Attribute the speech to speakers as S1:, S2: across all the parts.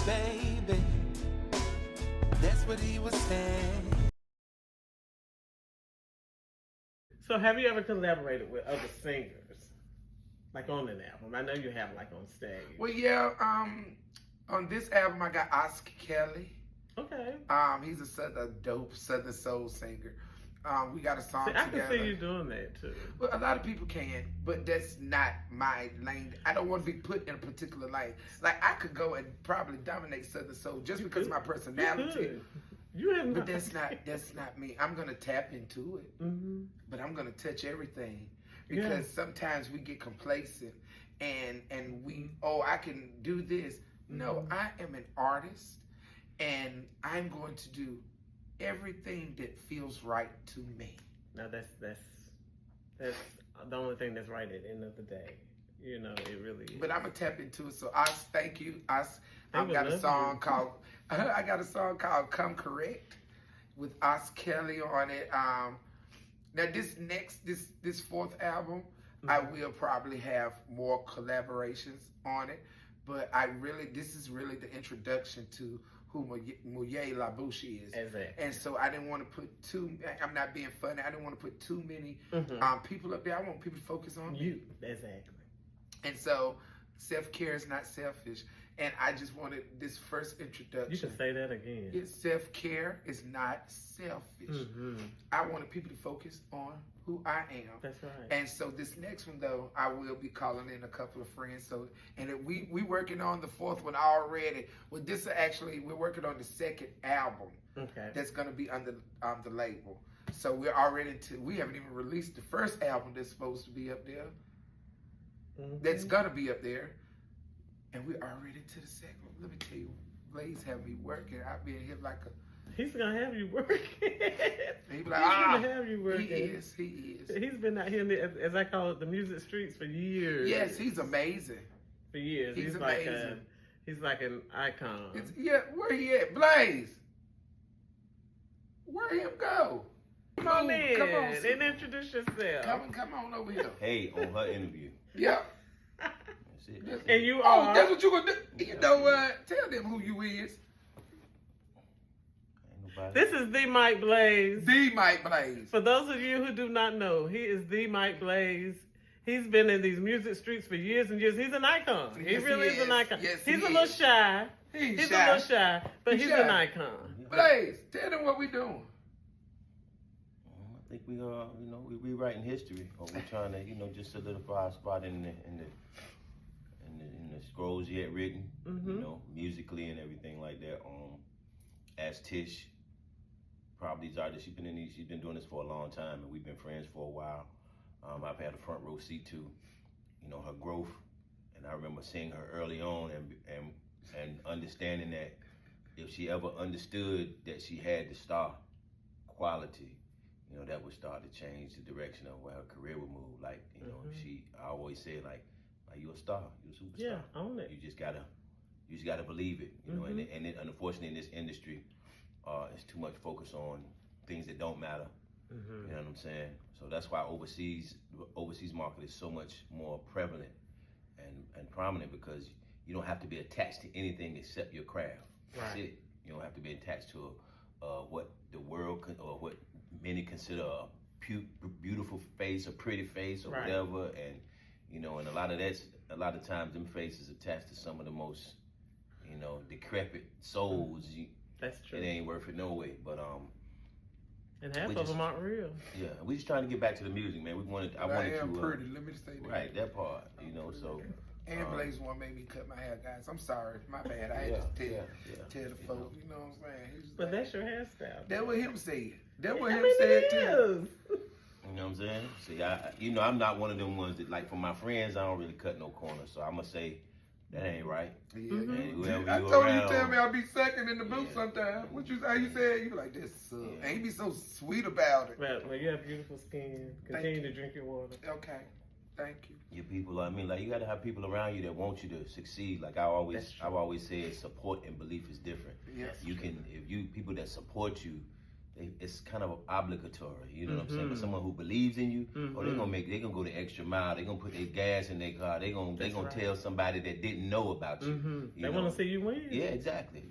S1: baby. That's what he was saying.
S2: So have you ever collaborated with other singers? Like on an album? I know you have, like on stage.
S3: Well, yeah, on this album I got Oscar Kelly.
S2: Okay.
S3: He's a dope Southern soul singer. We got a song
S2: I
S3: together.
S2: can see you doing that too.
S3: Well, a lot of people can, but that's not my lane. I don't want to be put in a particular lane. Like, I could go and probably dominate Southern soul just because of my personality.
S2: You have
S3: But that's not me. I'm gonna tap into it, but I'm gonna touch everything because sometimes we get complacent and I can do this. No, I am an artist, and I'm going to do everything that feels right to me.
S2: Now that's the only thing that's right at the end of the day. You know, it really is.
S3: But I'm gonna tap into it. So thank you. I've got a song called I got a song called "Come Correct" with Oscar Kelly on it. Now this fourth album, I will probably have more collaborations on it. But this is really the introduction to who Mou'La is.
S2: Exactly.
S3: And so I didn't want to put I'm not being funny, I didn't want to put too many people up there. I want people to focus on
S2: you. Exactly.
S3: And so self-care is not selfish. And I just wanted this first introduction.
S2: You can say that again.
S3: Self-care is not selfish. I wanted people to focus on who I am.
S2: That's right.
S3: And so this next one, though, I will be calling in a couple of friends. We working on the fourth one already. Well, we're working on the second album.
S2: Okay.
S3: That's going to be under the label. So we haven't even released the first album that's supposed to be up there. That's going to be up there. And we're already to the second one. Let me tell you, Blayz have me working. I've been here like a...
S2: He's gonna have you working.
S3: He's gonna
S2: have you working.
S3: He is.
S2: He's been out here in as I call it, the music streets for years.
S3: Yes, he's amazing.
S2: For years.
S3: He's amazing.
S2: He's like an icon.
S3: Where he at? Blayz. Where him go?
S2: Come on and introduce yourself.
S3: Come on over here.
S4: Hey, on her interview.
S3: Yeah.
S4: That's it.
S2: And you are.
S3: Oh, that's what you gonna do. You know what? Tell them who you is.
S2: This is the Mike Blayz.
S3: The Mike Blayz.
S2: For those of you who do not know, he is the Mike Blayz. He's been in these music streets for years and years. He's an icon. He really is an icon.
S3: Yes,
S2: he's a little shy.
S3: He's
S2: shy. A little shy, but he's an icon.
S3: Blayz, tell them what we doing.
S4: I think we writing history, or we're trying to, just solidify our spot in the scrolls yet written, musically and everything like that. As Tish, probably these artists, she's been doing this for a long time, and we've been friends for a while. I've had a front row seat to, her growth, and I remember seeing her early on and understanding that if she ever understood that she had the star quality, that would start to change the direction of where her career would move. Like, I always say, like you're a star, you're a superstar.
S2: Yeah, own it.
S4: You just gotta believe it, and unfortunately in this industry, it's too much focus on things that don't matter. You know what I'm saying? So that's why the overseas market is so much more prevalent and prominent, because you don't have to be attached to anything except your craft. That's it. You don't have to be attached to what the world or what many consider a beautiful face, a pretty face, or whatever. And and a lot of times them faces attached to some of the most decrepit souls.
S2: That's true.
S4: It ain't worth it no way. But
S2: and half of them aren't real.
S4: Yeah, we just trying to get back to the music, man. I wanted to
S3: pretty. Let me say that.
S4: Right, that part. So.
S3: And Blayz one made me cut my hair, guys. I'm sorry, my bad. I had to tell the folks. You know what I'm saying?
S2: But that's your hairstyle.
S3: That what him said. That what him said too.
S4: You know what I'm saying? See, I'm not one of them ones that, like, for my friends, I don't really cut no corners. So I'm gonna say that ain't right.
S3: Yeah.
S4: And
S3: I told you, tell me I'll be second in the booth sometime. How you said? You be like, this sucks. And you be so sweet about it.
S2: Well, you have beautiful skin. Continue to drink your water.
S3: Okay. Thank you.
S4: Your people, you gotta have people around you that want you to succeed. Like I've always said, support and belief is different.
S3: Yes.
S4: If people that support you, it's kind of obligatory, you know what I'm saying? But someone who believes in you, or they gonna go the extra mile. They gonna put their gas in their car. They gonna tell somebody that didn't know about you.
S2: They want to see you win.
S4: Yeah, exactly.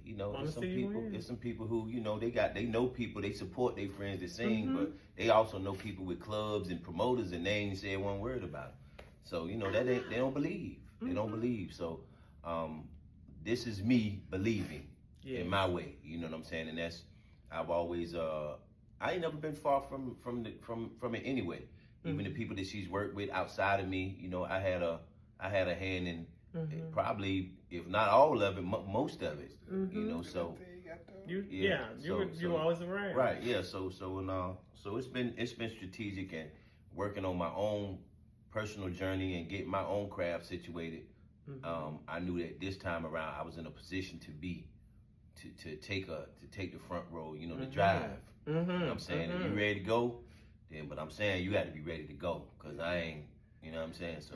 S4: You know, there's some people who, you know, they know people, they support their friends that sing, but they also know people with clubs and promoters, and they ain't said one word about it. So you know they don't believe. They don't believe. So this is me believing in my way. You know what I'm saying? And that's I've always I ain't never been far from it anyway. Even the people that she's worked with outside of me, you know, I had a hand in probably, if not all of it, most of it. You know, so
S2: you were always around.
S4: Right, yeah. So it's been strategic and working on my own personal journey and getting my own craft situated. I knew that this time around I was in a position to take the front row, you know, to drive. You know what I'm saying? If you ready to go, then, but I'm saying you got to be ready to go, because I ain't, you know what I'm saying? So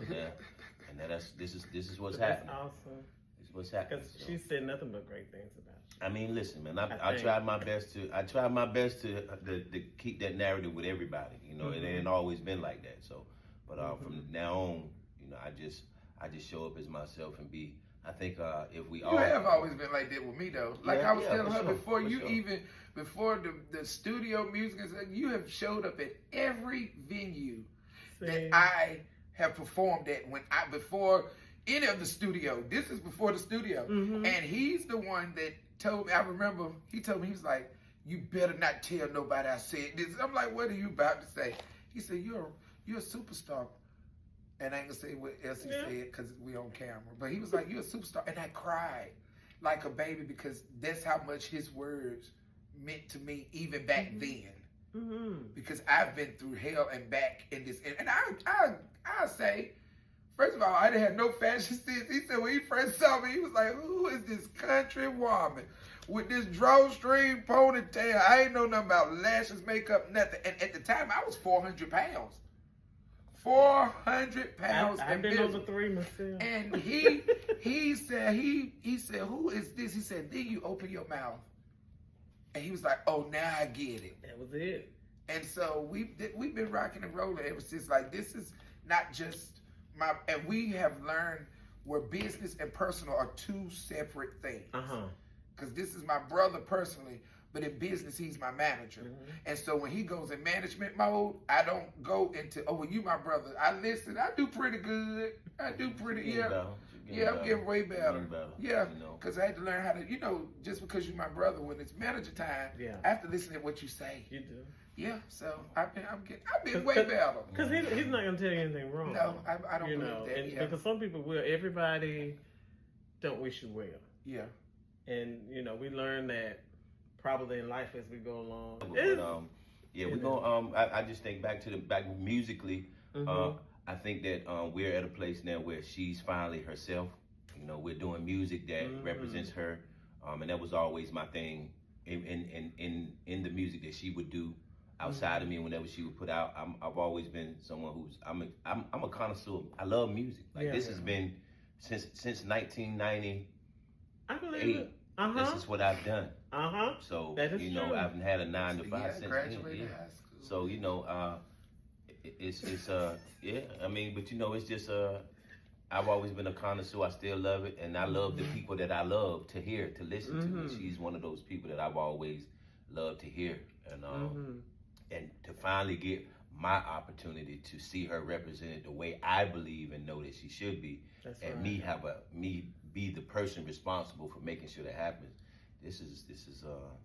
S4: this is what's happening.
S2: That's awesome.
S4: This is what's happening.
S2: Because she said nothing but great things about you.
S4: I mean, listen, man, I tried my best to keep that narrative with everybody. You know, it ain't always been like that. So, but from now on, you know, I just show up as myself and be. I think if we all... You
S3: have always been like that with me, though. Like I was telling her before, before the studio music, you have showed up at every venue that I have performed at before any of the studio. This is before the studio. And he's the one that told me, I remember, he told me, he was like, you better not tell nobody I said this. I'm like, what are you about to say? He said, you're a superstar. And I ain't gonna say what else he said because we on camera. But he was like, you're a superstar. And I cried like a baby, because that's how much his words meant to me even back then. Because I've been through hell and back in this. And I say, first of all, I didn't have no fashion sense. He said when he first saw me, he was like, who is this country woman with this drawstring ponytail? I ain't know nothing about lashes, makeup, nothing. And at the time, I was 400 pounds. 400 pounds.
S2: I've been over 3 myself.
S3: And he said, who is this? He said, then you open your mouth. And he was like, oh, now I get it.
S2: That was it.
S3: And so we've been rocking and rolling ever since. Like, this is not just and we have learned where business and personal are two separate things. Because this is my brother personally, but in business, he's my manager. And so when he goes in management mode, I don't go into, oh, well, you my brother. I listen. I do pretty good. I do pretty, I'm getting way better. Because I had to learn how to, you know, just because you're my brother, when it's manager time, I have to listen to what you say.
S2: You do.
S3: Yeah, so I've been way better.
S2: Because he's not going to tell you anything wrong.
S3: No, I don't believe that.
S2: Because some people will. Everybody don't wish you well.
S3: Yeah.
S2: And, you know, we learn that probably in life as we go along.
S4: But, we're going I just think back musically, I think that we're at a place now where she's finally herself. You know, we're doing music that represents her. And that was always my thing in the music that she would do outside of me. Whenever she would put out, I've always been someone who's I'm a connoisseur. I love music. Like this has been since 1998.
S2: I believe it.
S4: This is what I've done. So you know,
S2: true.
S4: I haven't had a 9 to 5 since
S3: graduated high school.
S4: So you know, it's I mean, but you know, it's just I've always been a connoisseur. I still love it, and I love the people that I love to hear, to listen to. And she's one of those people that I've always loved to hear, and to finally get my opportunity to see her represented the way I believe and know that she should be, me be the person responsible for making sure that happens. This is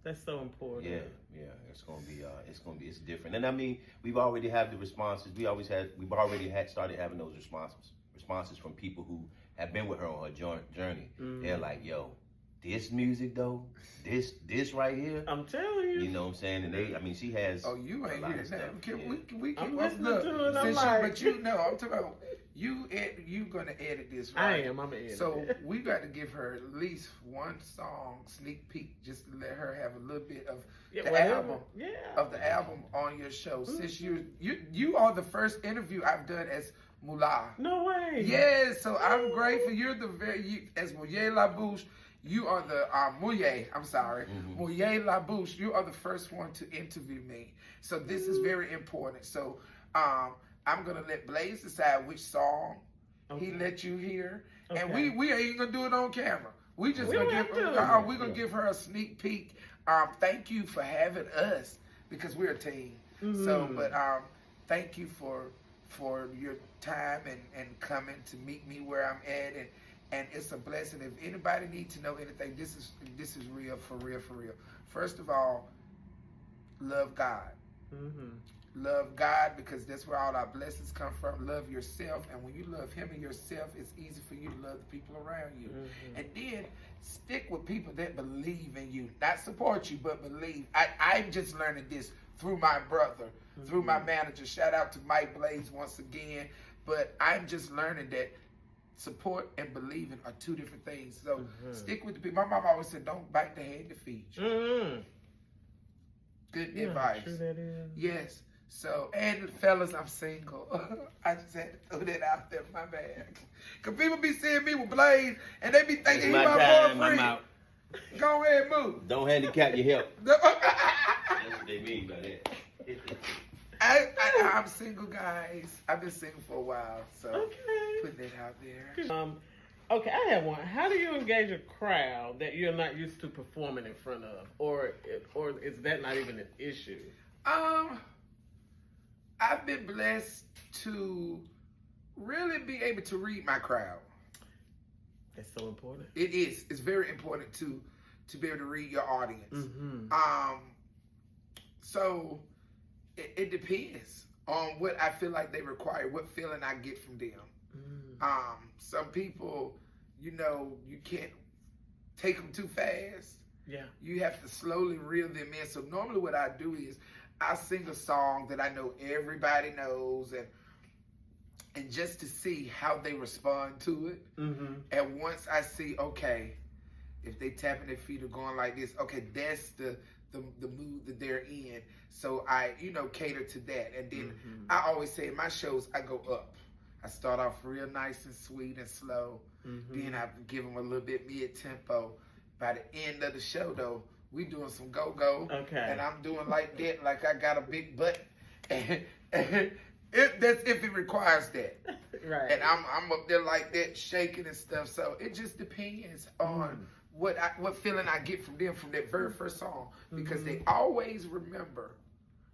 S2: that's so important.
S4: Yeah, it's different. And I mean, we've already had the responses. We've already started having those responses from people who have been with her on her journey. They're like, yo, this music though, this right here,
S2: I'm telling you.
S4: You know what I'm saying? And she has.
S3: Oh, you ain't here now. We
S2: I'm listening to it. I'm
S3: like, but you know, I'm talking about you gonna edit this, right?
S2: I am. I'm gonna edit.
S3: So we got to give her at least one song sneak peek, just to let her have a little bit of the album on your show. Since you are the first interview I've done as Mou'La.
S2: No way.
S3: Yes, so I'm grateful. You're as Mou'La Bouche. you are the Mou'La, I'm sorry, Mou'La Bouche. You are the first one to interview me, so this is very important. So I'm gonna let Blayz decide which song he let you hear, and we ain't gonna do it on camera. We just gonna give her a sneak peek. Thank you for having us because we're a team. So, but thank you for your time and coming to meet me where I'm at, and it's a blessing. If anybody needs to know anything, this is real, for real, for real. First of all, love God. Love God, because that's where all our blessings come from. Love yourself, and when you love Him and yourself, it's easy for you to love the people around you. And then stick with people that believe in you, not support you, but believe. I'm just learning this through my brother, through my manager. Shout out to Mike Blayz once again. But I'm just learning that support and believing are two different things. So stick with the people. My mom always said, "Don't bite the hand that feeds you." Good advice. True that is. Yes. So, and fellas, I'm single. I just had to throw that out there, my bad. Because people be seeing me with Blayz, and they be thinking he's my boyfriend. I'm out. Go ahead, move.
S4: Don't handicap your hip. That's what they mean by that.
S3: I'm single, guys. I've been single for a while, so putting it out there.
S2: Okay, I have one. How do you engage a crowd that you're not used to performing in front of, or is that not even an issue?
S3: I've been blessed to really be able to read my crowd.
S2: That's so important.
S3: It is. It's very important to be able to read your audience. So it depends on what I feel like they require, what feeling I get from them. Some people, you can't take them too fast.
S2: Yeah. You
S3: have to slowly reel them in. So normally what I do is I sing a song that I know everybody knows, and just to see how they respond to it. And once I see, okay, if they tapping their feet or going like this, okay, that's the mood that they're in. So I, cater to that. And then I always say in my shows, I go up. I start off real nice and sweet and slow. Then I give them a little bit mid-tempo. By the end of the show, though, we doing some go-go. And I'm doing like that, like I got a big butt. And that's if it requires that.
S2: Right.
S3: And I'm up there like that, shaking and stuff. So it just depends on what feeling I get from them from that very first song. Because they always remember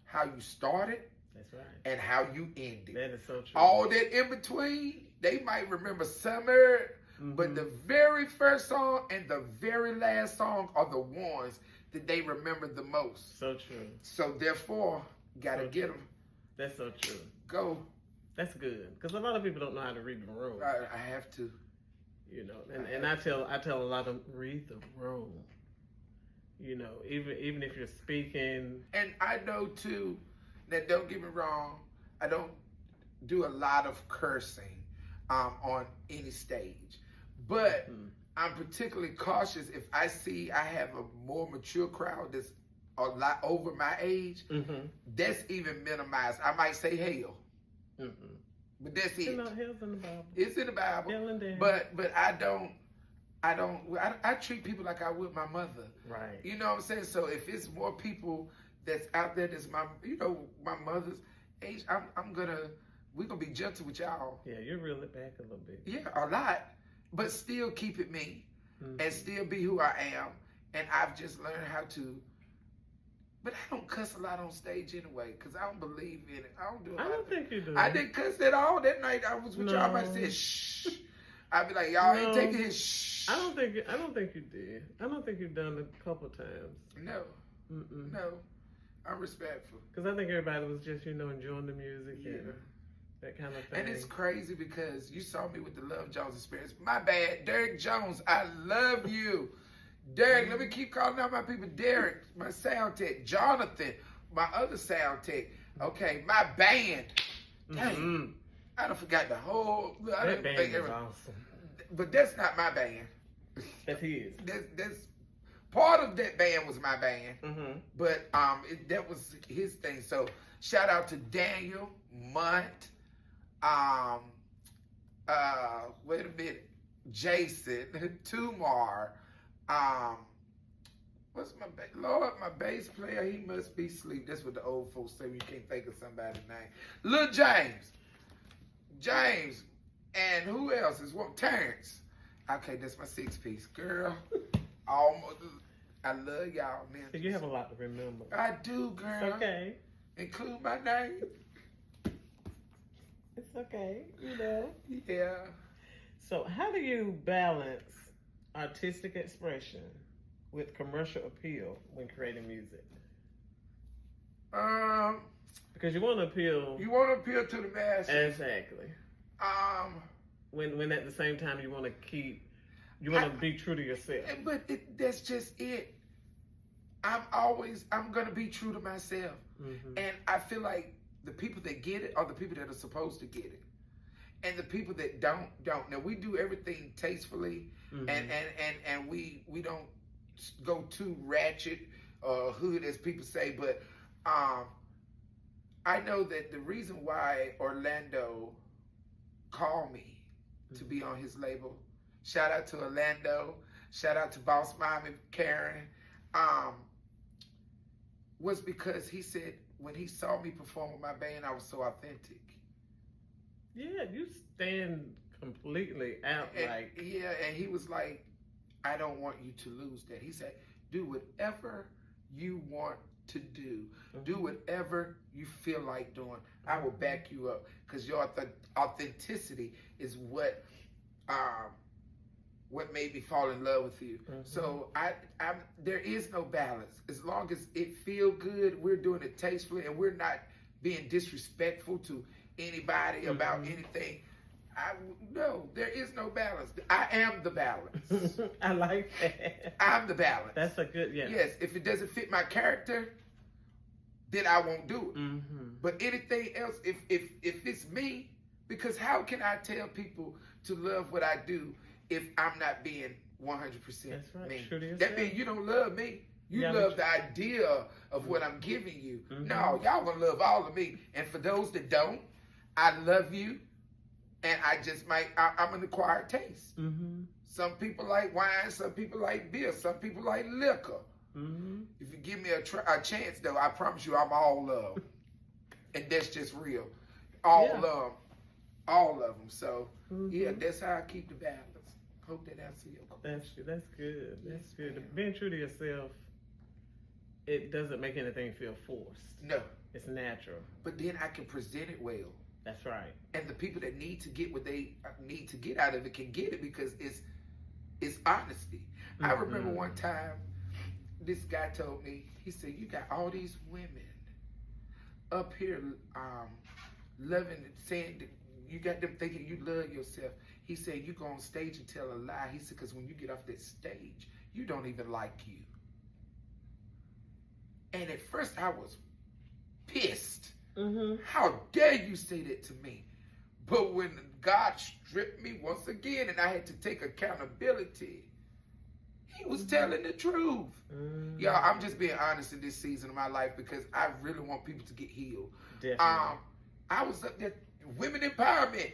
S3: how you started.
S2: That's right.
S3: And how you ended.
S2: That is so true.
S3: All that in between, they might remember Summer, but the very first song and the very last song are the ones that they remember the most.
S2: So true.
S3: So therefore, gotta get them.
S2: That's so true.
S3: Go.
S2: That's good, because a lot of people don't know how to read the room.
S3: I have to.
S2: And I tell a lot of them, read the room. Even if you're speaking.
S3: And I know too. Now, don't get me wrong, I don't do a lot of cursing on any stage. But I'm particularly cautious if I see I have a more mature crowd that's a lot over my age. That's even minimized. I might say hell. But that's it.
S2: Hell's in the Bible.
S3: It's in the Bible.
S2: Hell and death.
S3: But I treat people like I would my mother.
S2: Right.
S3: You know what I'm saying? So if it's more people that's out there that's my mother's age, we're gonna be gentle with y'all.
S2: Yeah, you reel it back a little bit.
S3: Yeah, a lot, but still keep it me, and still be who I am. And I've just learned how to. But I don't cuss a lot on stage anyway, because I don't believe in it. I don't think you do. I didn't cuss at all that night. I was with y'all. I might have said shh. I'd be like, y'all ain't taking his shh.
S2: I don't think you did. I don't think you've done it a couple times.
S3: No. No. I'm respectful.
S2: Because I think everybody was just, enjoying the music and that kind of thing.
S3: And it's crazy because you saw me with the Love Jones experience. My bad. Derek Jones, I love you. Derek, let me keep calling out my people. Derek, my sound tech. Jonathan, my other sound tech. Okay, my band. Dang. I done forgot the whole...
S2: That band is awesome.
S3: But that's not my band.
S2: That's his.
S3: That's part of that band was my band, but that was his thing. So shout out to Daniel, Munt, wait a minute, Jason, Tumar, What's my Lord? My bass player, he must be asleep. That's what the old folks say when you can't think of somebody's name. Lil James, and who else is what? Terrence. Okay, that's my 6-piece, girl. Almost. I love y'all, man.
S2: So you have a lot to remember.
S3: I do, girl.
S2: It's okay.
S3: Include my name.
S2: It's okay, you know.
S3: Yeah.
S2: So how do you balance artistic expression with commercial appeal when creating music? Because you want to appeal.
S3: You want to appeal to the masses.
S2: Exactly. When at the same time you want to be true to yourself.
S3: But that's just it. I'm gonna be true to myself, and I feel like the people that get it are the people that are supposed to get it, and the people that don't. Now we do everything tastefully, and we don't go too ratchet or hood as people say, but I know that the reason why Orlando called me to be on his label. Shout out to Orlando. Shout out to Boss Mommy Karen. Was because he said when he saw me perform with my band, I was so authentic.
S2: Yeah, you stand completely out.
S3: And he was like, I don't want you to lose that. He said, do whatever you want to do. Do whatever you feel like doing. I will back you up because your authenticity is what made me fall in love with you. So there is no balance. As long as it feel good, we're doing it tastefully, and we're not being disrespectful to anybody about anything. No, there is no balance. I am the balance.
S2: I like that.
S3: I'm the balance.
S2: That's a good, yeah.
S3: Yes, if it doesn't fit my character, then I won't do it. But anything else, if it's me, because how can I tell people to love what I do if I'm not being 100%
S2: That's right.
S3: me?
S2: True to yourself.
S3: That means you don't love me. You love the idea of what I'm giving you. No, y'all gonna love all of me. And for those that don't, I love you. And I just I'm an acquired taste. Some people like wine, some people like beer, some people like liquor. If you give me a chance, though, I promise you I'm all love. And that's just real. All love. All of them. So, yeah, that's how I keep the balance. Hope that answers your question.
S2: That's good. That's good. Being true to yourself, it doesn't make anything feel forced.
S3: No.
S2: It's natural.
S3: But then I can present it well.
S2: That's right.
S3: And the people that need to get what they need to get out of it can get it because it's honesty. I remember one time, this guy told me, he said, you got all these women up here loving and saying that you got them thinking you love yourself. He said, you go on stage and tell a lie. He said, because when you get off that stage, you don't even like you. And at first I was pissed. How dare you say that to me? But when God stripped me once again and I had to take accountability, he was telling the truth. Y'all, I'm just being honest in this season of my life because I really want people to get healed.
S2: Definitely.
S3: I was up there, women empowerment.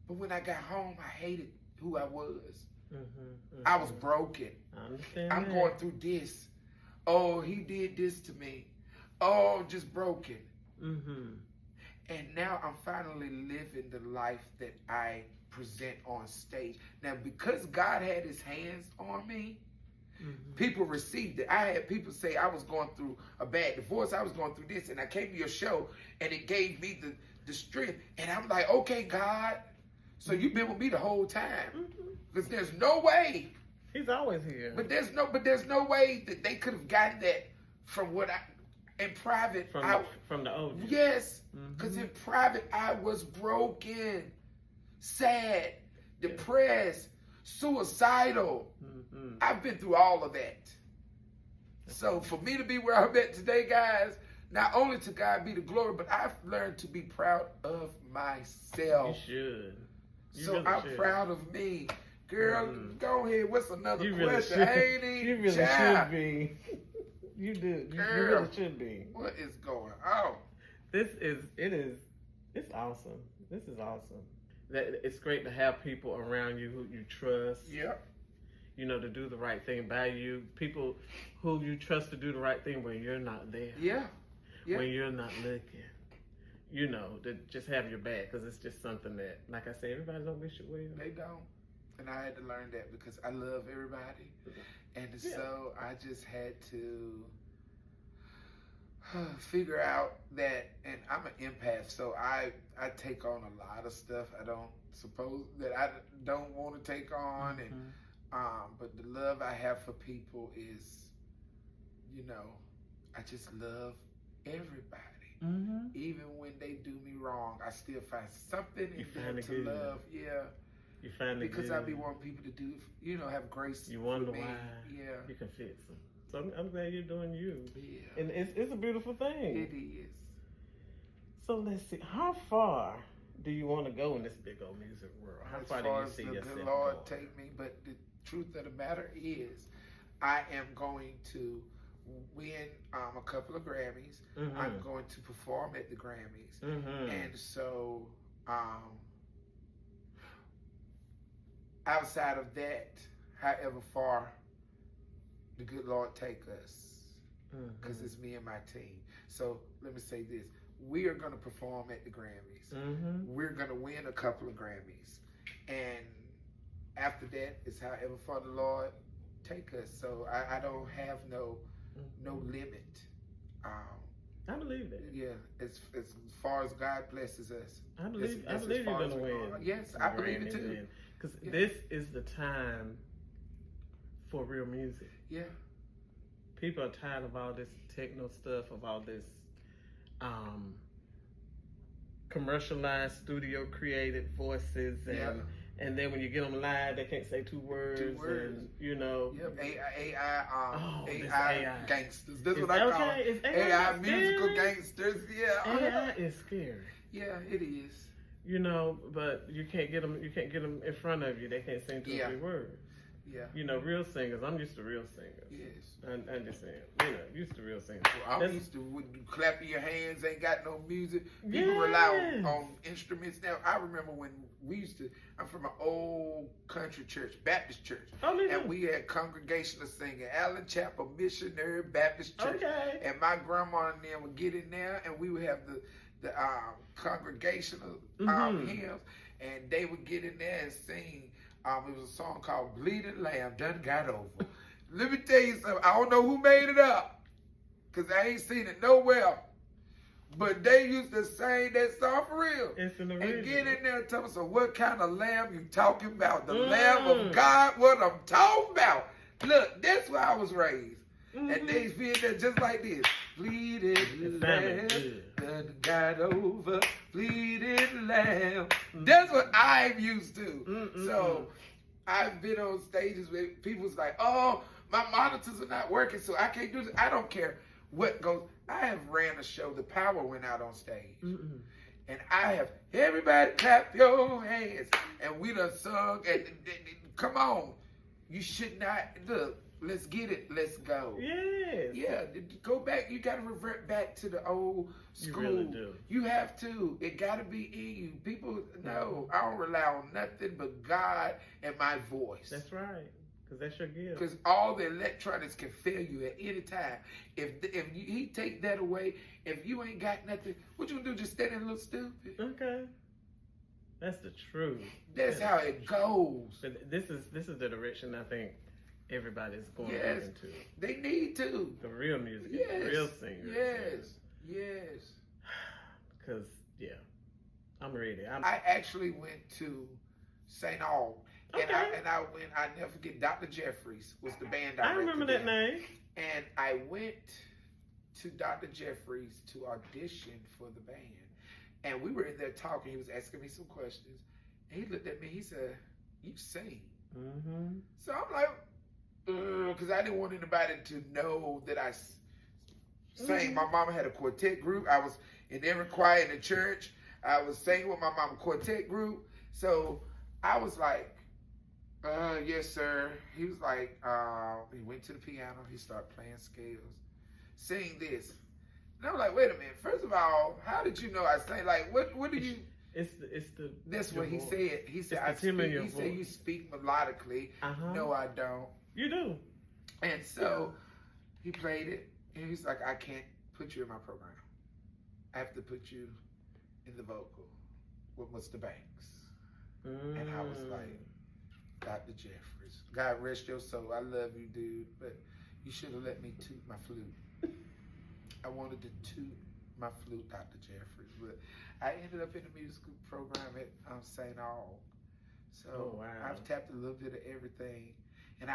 S3: But when I got home, I hated who I was. I was broken.
S2: I understand.
S3: I'm going through this. Oh, he did this to me. Oh, just broken. And now I'm finally living the life that I present on stage. Now, because God had his hands on me, people received it. I had people say I was going through a bad divorce. I was going through this. And I came to your show and it gave me the strength. And I'm like, okay, God. So you've been with me the whole time. Because there's no way.
S2: He's always here.
S3: But there's no way that they could have gotten that from what in private.
S2: From the old.
S3: Yes. Because in private, I was broken, sad, depressed, suicidal. I've been through all of that. So for me to be where I'm at today, guys, not only to God be the glory, but I've learned to be proud of myself.
S2: You should.
S3: So really I'm proud of me. Girl, go ahead. What's another question?
S2: You really should be. You do. You really should be.
S3: What is going on?
S2: It's awesome. This is awesome. That it's great to have people around you who you trust.
S3: Yep.
S2: you know, to do the right thing by you. People who you trust to do the right thing when you're not there.
S3: Yeah.
S2: When you're not looking. You know, to just have your back, because it's just something that, like I said, everybody don't wish it well.
S3: They don't. And I had to learn that because I love everybody. And so I just had to figure out that, and I'm an empath, so I take on a lot of stuff I don't suppose that I don't want to take on. And but the love I have for people is, you know, I just love everybody. Even when they do me wrong, I still find something in them to love. Yeah.
S2: You find it
S3: because I be wanting people to do, you know, have grace.
S2: You wonder
S3: me.
S2: why.
S3: Yeah.
S2: You can fix them. So I'm glad you're doing you.
S3: Yeah.
S2: And it's a beautiful thing.
S3: It is.
S2: So let's see. How far do you want to go in this big old music world? How far do you see yourself
S3: the Lord
S2: going?
S3: take me? But the truth of the matter is, I am going to win a couple of Grammys. I'm going to perform at the Grammys. And so outside of that, however far the good Lord take us, because it's me and my team. So let me say this. We are going to perform at the Grammys. We're going to win a couple of Grammys. And after that, it's however far the Lord take us. So I don't have no limit.
S2: I believe that.
S3: Yeah, as far as God blesses us.
S2: I believe you're going to win.
S3: Yes, I believe it too.
S2: Because this is the time for real music.
S3: Yeah.
S2: People are tired of all this techno stuff, of all this commercialized, studio created voices, and then when you get them live, they can't say two words. And you know.
S3: Yep. AI gangsters. That's what I call
S2: it. Is
S3: AI musical gangsters. Yeah.
S2: AI is scary.
S3: Yeah, it is.
S2: You know, but you can't get them. You can't get them in front of you. They can't sing two or three words.
S3: Yeah.
S2: You know, real singers. I'm used to real singers.
S3: Yes.
S2: I'm just saying. You know, used to real singers.
S3: Well, I'm used to when you clapping your hands, ain't got no music. People rely on instruments now. I remember when we used to. I'm from an old country church, Baptist church, and we had congregational singing. Allen Chapel Missionary Baptist Church. Okay. And my grandma and them would get in there, and we would have the congregational hymns, and they would get in there and sing. It was a song called Bleeding Lamb Done Got Over. Let me tell you something. I don't know who made it up, because I ain't seen it nowhere. But they used to sing that song for real.
S2: It's in the
S3: and get in there and tell us, so what kind of lamb you talking about? The Lamb of God, what I'm talking about. Look, that's where I was raised. And they be in there just like this. Bleeding lamb done got over. Bleeding lamb. That's what I'm used to. So I've been on stages where people's like, oh, my monitors are not working, so I can't do this. I don't care what goes. I have ran a show, the power went out on stage. And I have, everybody clap your hands. And we done sung, and come on. You should not, look, let's get it, let's go.
S2: Yes.
S3: Yeah, go back, you got to revert back to the old school.
S2: You really do.
S3: You have to. It got to be in you. People, no, I don't rely on nothing but God and my voice.
S2: That's right. Because that's your gift.
S3: Because all the electronics can fail you at any time. If he take that away, if you ain't got nothing, what you gonna do? Just stand there and look stupid?
S2: Okay. That's the truth.
S3: That's how it goes.
S2: But this is the direction I think everybody's going into.
S3: They need to.
S2: The real music, the real singers.
S3: Yes.
S2: Because, I'm ready.
S3: I actually went to St. Aug.
S2: Okay.
S3: And I went, I never forget, Dr. Jeffries was the band director.
S2: I remember that name.
S3: And I went to Dr. Jeffries to audition for the band. And we were in there talking. He was asking me some questions. And he looked at me. He said, you sing. So I'm like, because I didn't want anybody to know that I sang. My mama had a quartet group. I was in every choir in the church. I was singing with my mama quartet group. So I was like, yes, sir. He was like, he went to the piano. He started playing scales. Sing this. And I'm like, wait a minute. First of all, how did you know I sang? Like, what do you...
S2: It's the.
S3: That's what he said. He said he said you speak melodically. No, I don't.
S2: You do.
S3: And so he played it, and he's like, I can't put you in my program. I have to put you in the vocal with Mr. Banks. And I was like, Dr. Jeffries, God rest your soul. I love you, dude, but you should have let me toot my flute. I wanted to toot my flute, Dr. Jeffries, but I ended up in the musical program at St. Aug. So I've tapped a little bit of everything, and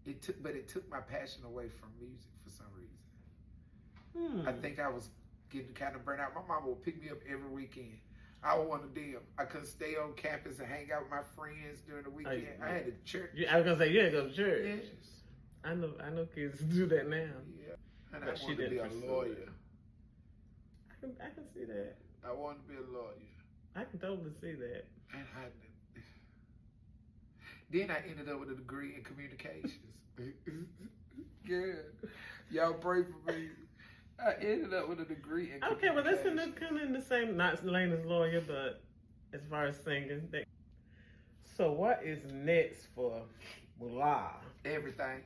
S3: it took my passion away from music for some reason. I think I was getting kind of burnt out. My mama would pick me up every weekend. I was one of them. I couldn't stay on campus and hang out with my friends during the weekend. I had to church.
S2: I was gonna say you had to go to church.
S3: Yes.
S2: I know kids do that now.
S3: Yeah. And I wanted to be a lawyer.
S2: I can see that.
S3: I wanted to be a lawyer.
S2: I can totally see that.
S3: And then I ended up with a degree in communications. Good. Y'all pray for me. I ended up with a degree in communications.
S2: Okay, well that's kind of in the same, not lane as lawyer, but as far as singing. So what is next for Mou'La?
S3: Everything.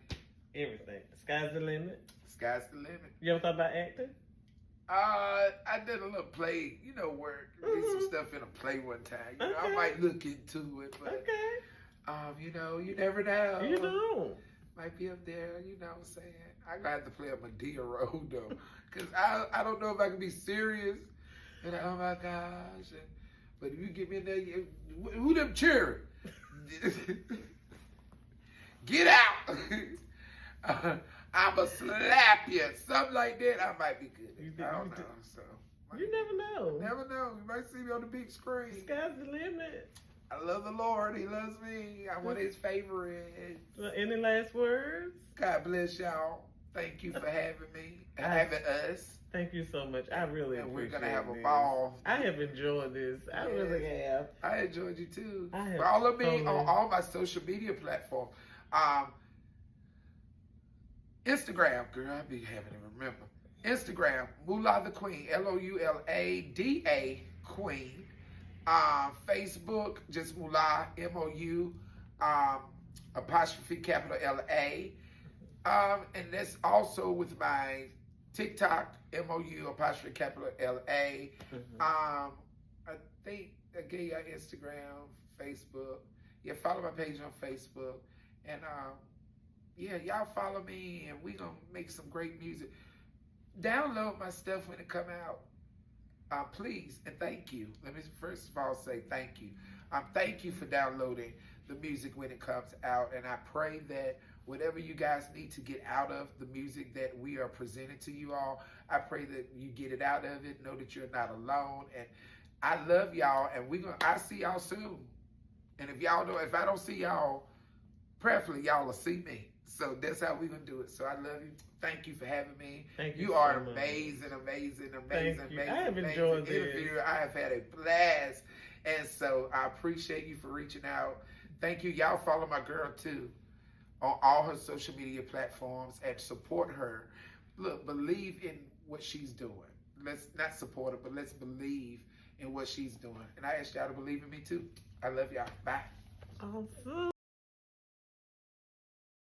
S2: Sky's the limit.
S3: Sky's the limit.
S2: You ever thought about acting?
S3: I did a little play, work. Did some stuff in a play one time. I might look into it, but you never know.
S2: You don't.
S3: Might be up there, you know what I'm saying? I gotta have to play a Medea role though, cause I don't know if I can be serious. And oh my gosh! But if you get me in there, who them cheering? Get out! I'ma slap you, something like that. I might be good. I don't know. So
S2: you never know.
S3: Never know. You might see me on the big screen.
S2: Sky's the limit.
S3: I love the Lord. He loves me. I'm one of his favorites.
S2: Well, any last words?
S3: God bless y'all. Thank you for having me and having us.
S2: Thank you so much. I really appreciate it.
S3: We're going to have a ball.
S2: I have enjoyed this. I really have.
S3: I enjoyed you too.
S2: Follow
S3: me on all my social media platforms. Instagram, girl, I be having to remember. Instagram, Mou'La the Queen, Loulada Queen. Facebook, just Mou'La, MOU, apostrophe capital LA. And that's also with my TikTok, MOU, apostrophe capital LA. I think I gave you Instagram, Facebook. Yeah, follow my page on Facebook. And y'all follow me, and we gonna make some great music. Download my stuff when it come out. Please, and thank you. Let me first of all say thank you. Thank you for downloading the music when it comes out, and I pray that whatever you guys need to get out of the music that we are presenting to you all, I pray that you get it out of it. Know that you're not alone, and I love y'all, and I see y'all soon. And if I don't see y'all, preferably y'all will see me. So that's how we're going to do it. So I love you. Thank you for having me.
S2: Thank you.
S3: You are an amazing
S2: I have enjoyed this
S3: interview. I have had a blast. And so I appreciate you for reaching out. Thank you. Y'all follow my girl too on all her social media platforms and support her. Look, believe in what she's doing. Let's not support her, but let's believe in what she's doing. And I ask y'all to believe in me too. I love y'all. Bye.
S2: Awesome.